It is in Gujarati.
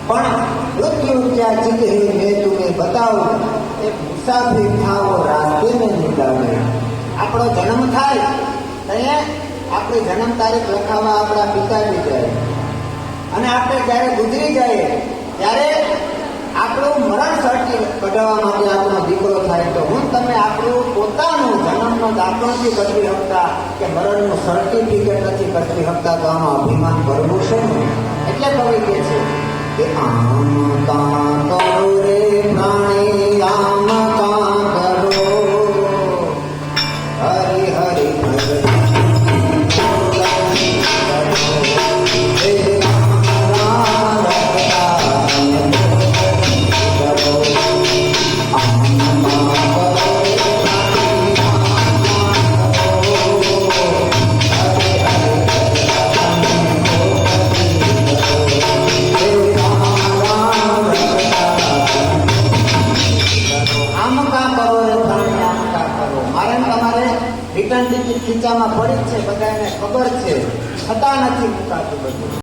પણ મૃત્યુ ક્યાં ચીકરી મેં તુમે બતાવું, એક મુસાફિર થાવો રાસ્તે મેં નિકાલે. આપણો જન્મ થાય ત્યાં આપણી જન્મ તારીખ લખાવવા આપણા પિતાજી જાય, અને આપણે જ્યારે ગુજરી જાય ત્યારે આપણું મરણ સર્ટિફિકેટ કઢાવવા માટે આપણો દીકરો થાય. તો હું તમે આપણું પોતાનું જન્મનો દાખલો નથી કઢવી શકતા કે મરણનું સર્ટિફિકેટ નથી કઢવી શકતા, તો આમાં અભિમાન કરવું છે ને. એટલે કવિ કહે છે કે આમ કાં કરો રે પ્રાણી, આમ કાં કરો, હરિ હરિ રિટર્ન ટિકિટ ખીચામાં પડી છે, બધાને ખબર છે, છતાં નથી મુકાતું બધું.